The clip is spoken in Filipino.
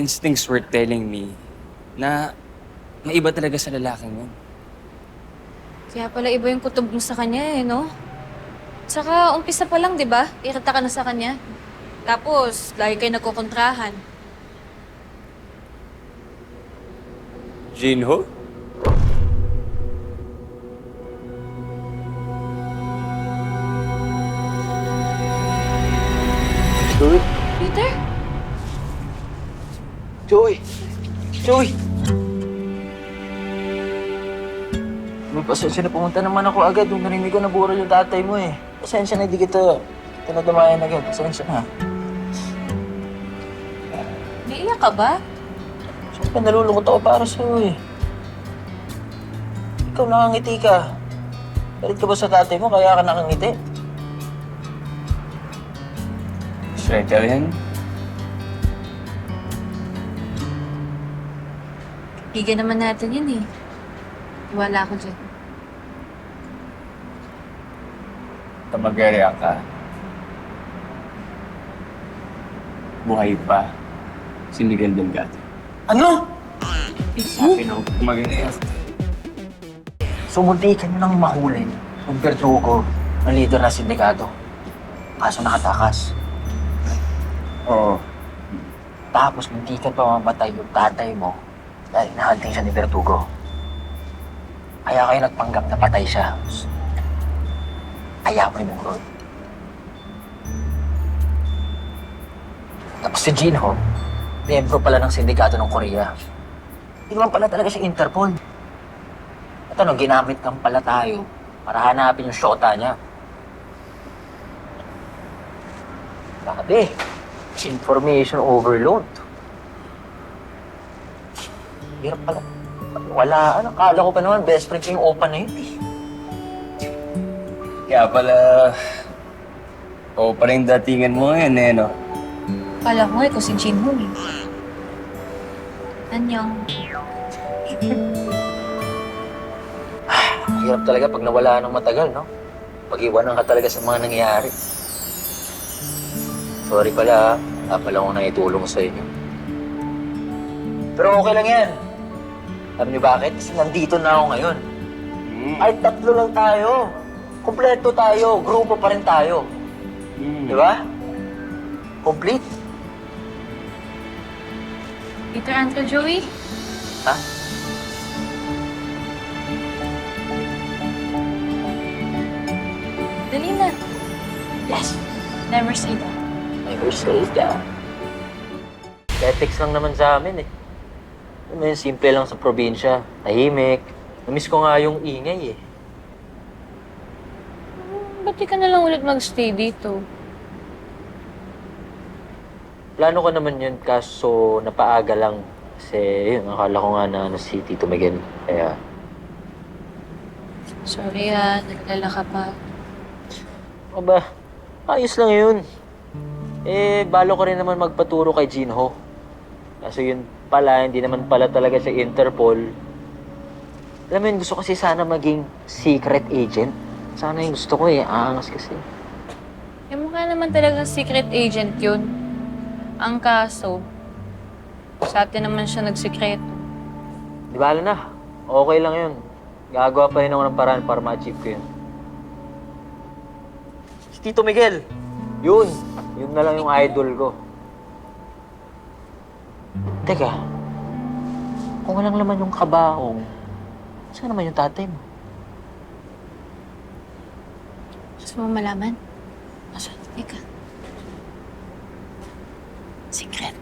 instincts were telling me na may iba talaga sa lalaking yun. Kaya pala iba yung kutob mo sa kanya eh, no? Saka umpisa pa lang, di ba? Irita ka na sa kanya. Tapos, lagi kayo nagkukontrahan. Jinho? Joey! Peter? Joey! Joey! May pasensya na pumunta naman ako agad nung narinig ko na bural yung tatay mo eh. Pasensya na, di kita nadamayan agad. Pasensya na. Naiiyak ka ba? Siyempre, nalulungkot ako para sa'yo eh. Ikaw nakangiti ka. Galit ka ba sa tatay mo kaya ka nakangiti? Should I tell him? Bigyan naman natin yun eh. Wala ako dyan. Tamagaya ka. Buhay pa si Miguel Delgado. Ano? Sabi na tamagaya. Sumunti ka nyo nang mahulin ng Verdugo ng leader na sindikato. Kaso nakatakas. Oo. Tapos hindi ka pa mamatay yung tatay mo dahil nahanting siya ni Verdugo. Kaya kayo nagpanggap na patay siya. Kaya mo ni Munggoy. Tapos si Jinho, miyembro pala ng sindikato ng Korea. Hindi naman pala talaga siya Interpol. At ano, ginamit kang pala tayo para hanapin yung shota niya. Grabe. Information overload. Hirap pala. Wala, kala ko pa naman, best friend ko yung opa na yun eh. Kaya pala... Oo pa rin datingan mo ngayon eh, no? Kala mo eh, kung si Jinho eh. Anyong. Hirap talaga pag nawala ng matagal, no? Pag-iwanan ka talaga sa mga nangyayari. Sorry pala, pala ko na itulong sa inyo. Pero okay lang yan. Alam niyo bakit? Kasi nandito na ako ngayon. Ay, tatlo lang tayo. Kompleto tayo. Grupo pa rin tayo. Di ba? Complete. Peter, Uncle Joey? Ha? Dali na. Yes. Never say that. Never say that. Text lang naman sa amin eh. Alam mo yun, simple lang sa probinsya. Tahimik. Namiss ko nga yung ingay eh. Ba't di ka na lang ulit mag-stay dito? Plano ko naman yun, kaso napaaga lang. Kasi yun, akala ko nga na si Tito Miguel. Kaya, Sorry naglalala ka pa. aba, ayos lang yun. Balo ko rin naman magpaturo kay Jinho. Kaso yun pala, hindi naman pala talaga siya Interpol. Alam mo yun, gusto kasi sana maging secret agent. Sana yung gusto ko eh, aangas kasi. Mukha naman talagang secret agent yun. Ang kaso, sa atin naman siya nagsikreto. Di bala na, okay lang yun. Gagawa pa rin ako ng paraan para ma-achieve ko yun. Si Tito Miguel, yun na lang yung idol ko. Teka, kung walang laman yung kabaong, saan naman yung tatay mo? Gusto mo malaman? Asan? Teka. Secret.